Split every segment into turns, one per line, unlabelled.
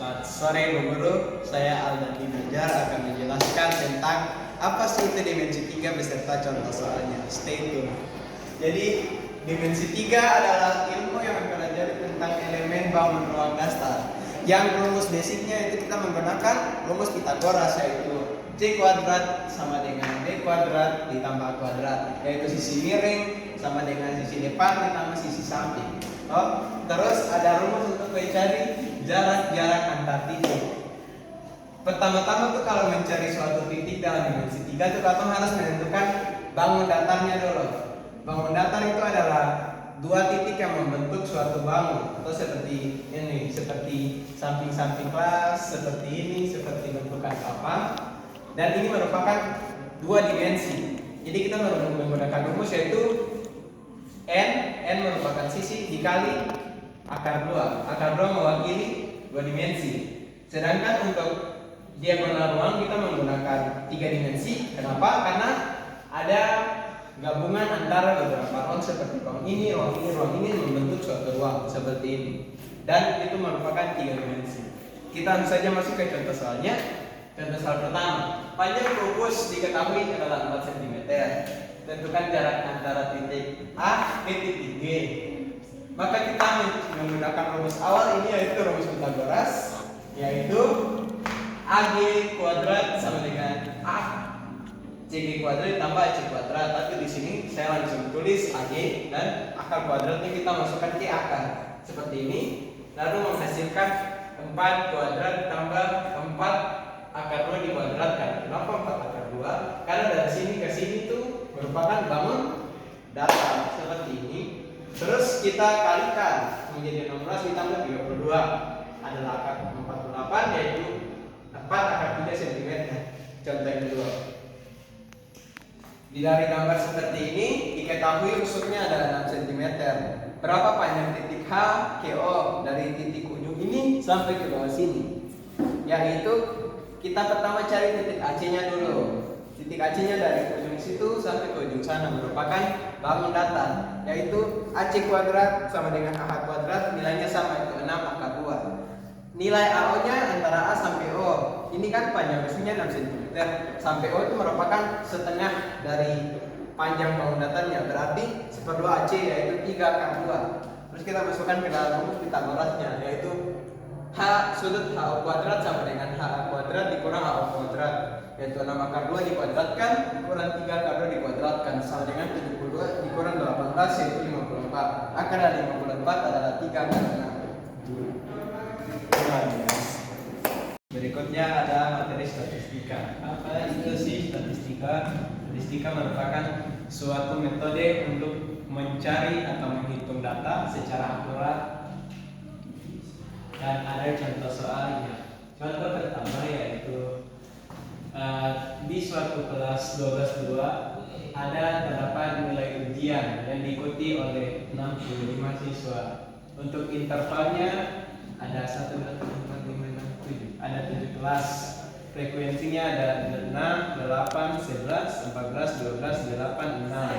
Selamat sore Bu Guru, saya Aldadi Najar akan menjelaskan tentang apa sih itu dimensi 3 beserta contoh soalnya. Stay tune. Jadi dimensi 3 adalah ilmu yang mempelajari tentang elemen bangun ruang dasar. Yang rumus basicnya itu kita menggunakan rumus Pitagoras, yaitu C kuadrat sama dengan B kuadrat ditambah A kuadrat, yaitu sisi miring sama dengan sisi depan ditambah sisi samping. Terus ada rumus untuk mencari jarak antar titik. Pertama-tama tuh kalau mencari suatu titik dalam dimensi 3 tuh kita harus menentukan bangun datarnya dulu. Bangun datar itu adalah dua titik yang membentuk suatu bangun, atau seperti ini, seperti samping-samping kelas, seperti ini, seperti bentukan apa. Dan ini merupakan dua dimensi. Jadi kita menggunakan rumus yaitu N merupakan sisi dikali akar 2. Akar 2 mewakili dua dimensi. Sedangkan untuk diagonal ruang kita menggunakan 3 dimensi. Kenapa? Karena ada gabungan antara beberapa ruang seperti ruang ini membentuk suatu ruang seperti ini. Dan itu merupakan 3 dimensi. Kita langsung saja masuk ke contoh soalnya. Contoh soal pertama. Panjang kubus diketahui adalah 4 cm. Tentukan jarak antara titik A ke titik G. Maka kita menggunakan rumus awal ini, yaitu rumus Pitagoras, yaitu AG kuadrat sama dengan A CG kuadrat tambah AC kuadrat. Tapi di sini saya langsung tulis AG dan akar kuadratnya kita masukkan ke akar seperti ini, lalu menghasilkan 4 kuadrat tambah 4 akar 2 dikuadratkan. Kenapa 4 akar 2? Karena dari sini ke sini tuh merupakan bangun datar seperti ini. Terus kita kalikan menjadi 16 ditambah 32 adalah akar 48, yaitu 4 akar 3 cm. Contoh yang kedua. Dari gambar seperti ini diketahui rusuknya adalah 6 cm. Berapa panjang titik H ke O dari titik ujung ini sampai ke bawah sini? Yaitu kita pertama cari titik AC-nya dulu. Titik AC-nya dari ujung situ sampai ke ujung sana merupakan bangun datar, yaitu AC kuadrat sama dengan AH kuadrat, nilainya sama, itu 6 akar 2. Nilai AO-nya antara A sampai O. Ini kan panjang rusuknya 6 cm. Sampai O itu merupakan setengah dari panjang bangun datarnya, berarti 1/2 AC, yaitu 3 akar 2. Terus kita masukkan ke dalam rumus Pitagorasnya, yaitu H sudut HO kuadrat sama dengan HA kuadrat dikurang HO kuadrat, yaitu 6 akar 2 dikuadratkan dikurang 3 akar 2 dikuadratkan sama dengan 72 dikurang 18, yaitu 54. Akar dari 54 adalah 3 akar 6. Berikutnya ada materi statistika. Apa itu sih statistika? Statistika merupakan suatu metode untuk mencari atau menghitung data secara akurat. Dan ada contoh soalnya. Contoh pertama yaitu di suatu kelas 12-2 ada terdapat nilai ujian yang diikuti oleh 65 siswa. Untuk intervalnya ada 1, 2, 3, 4, 5, 6, 7. Ada 7 kelas. Frekuensinya ada 6, 8, 11, 14, 12, 8, 6.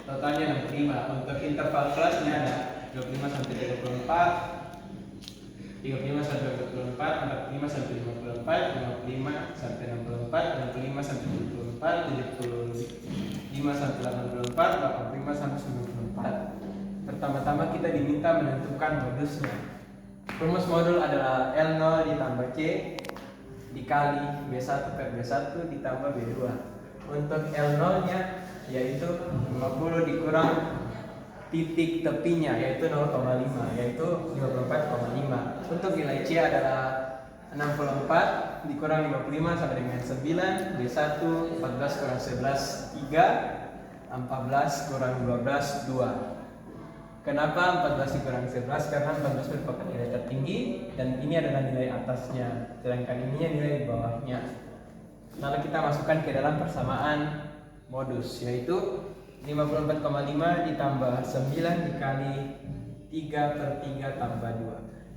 Totalnya 65. Untuk interval kelasnya ada 25 sampai 34. 35 sampai 24, 45 sampai 54, 55 sampai 64, 65 sampai 74, 75 sampai 84, 85 sampai 94. Pertama-tama kita diminta menentukan modusnya. Rumus modul adalah L0 ditambah C dikali B1 per B1 ditambah B2. Untuk L0-nya yaitu 50 dikurang titik tepinya, yaitu 0,5, yaitu 54,5. Untuk nilai C adalah 64 dikurang 55 sama dengan 9. B1 14 kurang 11 3, 14 kurang 12 2. Kenapa 14 dikurang 11? Karena 14 merupakan nilai tertinggi dan ini adalah nilai atasnya, sedangkan ininya nilai di bawahnya. Lalu kita masukkan ke dalam persamaan modus, yaitu 54,5 ditambah 9 dikali 3 per 3 tambah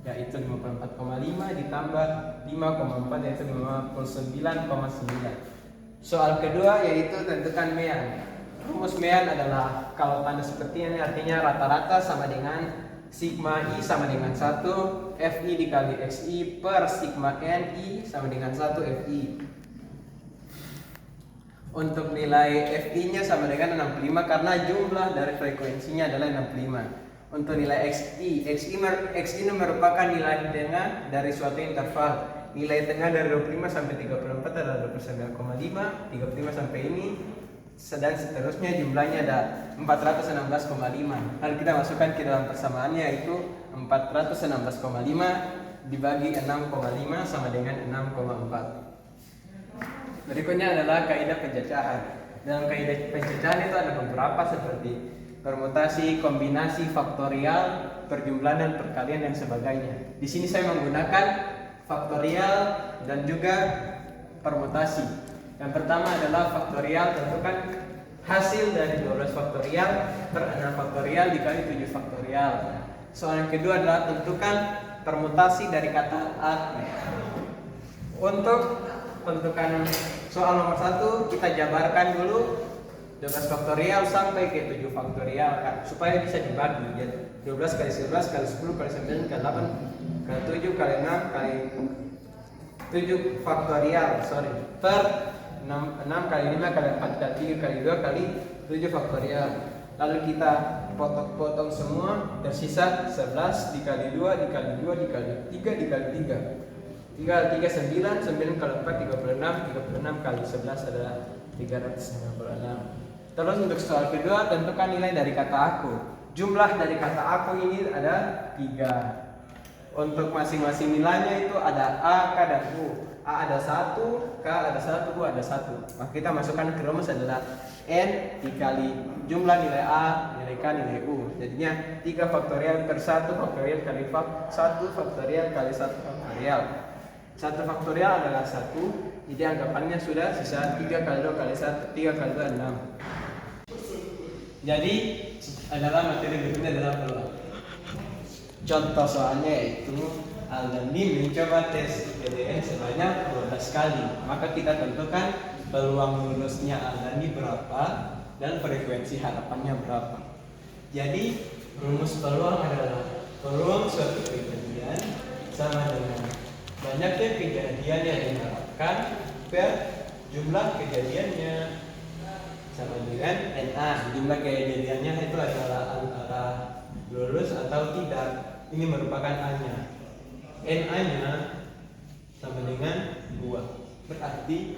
2, yaitu 54,5 ditambah 5,4, yaitu 59,9. Soal kedua yaitu tentukan mean. Rumus mean adalah kalau tanda seperti ini artinya rata-rata sama dengan
sigma I sama dengan 1 Fi dikali Xi per sigma Ni sama dengan 1 Fi. Untuk nilai Fi nya sama dengan 65 karena jumlah dari frekuensinya adalah 65. Untuk nilai Xi merupakan nilai tengah dari suatu interval. Nilai tengah dari 25 sampai 34 adalah 29,5, 35 sampai ini, dan seterusnya jumlahnya ada 416,5. Lalu kita masukkan ke dalam persamaannya, yaitu 416,5 dibagi 6,5 sama dengan 6,4. Berikutnya adalah kaidah pencacahan. Dalam kaidah pencacahan itu ada beberapa seperti permutasi, kombinasi, faktorial, perjumlahan dan perkalian dan sebagainya. Di sini saya menggunakan faktorial dan juga permutasi. Yang pertama adalah faktorial, tentukan hasil dari 12 faktorial per 6 faktorial dikali 7 faktorial. Soal yang kedua adalah tentukan permutasi dari kata A. Untuk tentukan soal nomor 1 kita jabarkan dulu 12 faktorial sampai ke 7 faktorial kan, supaya bisa dibagi. Jadi 12 kali 11 kali 10 kali 9 kali 8 kali 7 kali 6 kali 7 faktorial per 6 kali 5 kali 4 kali 3 kali 2 kali 7 faktorial. Lalu kita potong semua, tersisa 11 dikali 2 dikali 2 dikali 3 dikali 3 kali 3 9, 9 kali 4 36 kali 11 adalah 356. Terus untuk soal kedua, tentukan nilai dari kata aku. Jumlah dari kata aku ini ada 3. Untuk masing-masing nilainya itu ada A, K, dan U. A ada 1, K ada 1, U ada 1. Maka kita masukkan ke rumus adalah N dikali jumlah nilai A, nilai K, nilai U. Jadinya 3 faktorial per 1 faktorial kali 1 faktorial kali 1 faktorial. 1 faktorial adalah 1. Jadi anggapannya sudah sisa 3 kali 2 kali 1, 3 kali 2 6. Jadi adalah materi berikutnya adalah peluang. Contoh soalnya yaitu Aldani mencoba tes PDN sebanyak 12 kali. Maka kita tentukan peluang lulusnya Aldani berapa dan frekuensi harapannya berapa. Jadi rumus peluang adalah peluang suatu kejadian sama dengan banyaknya kejadian yang diharapkan per jumlah kejadiannya sama dengan NA. Jumlah kejadiannya itu adalah antara lulus atau tidak. Ini merupakan A-nya. NA-nya sama dengan 2. Berarti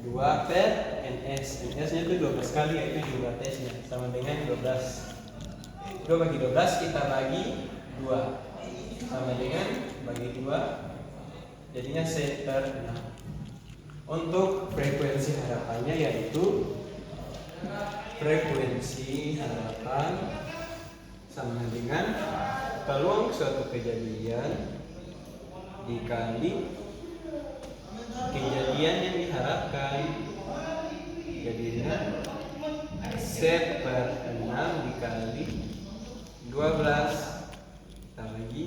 2 per NS. NS-nya itu 12 kali, yaitu jumlah tesnya sama dengan 12. 2 bagi 12 kita bagi 2 sama dengan bagi 2, jadinya C per 6. Untuk frekuensi harapannya yaitu frekuensi harapan sama dengan peluang suatu kejadian dikali kejadian yang diharapkan, jadinya C per 6 dikali 12 kita bagi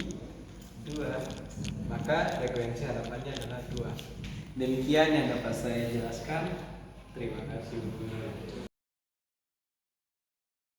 2, maka frekuensi harapannya adalah 2. Demikian yang dapat saya jelaskan. Terima kasih.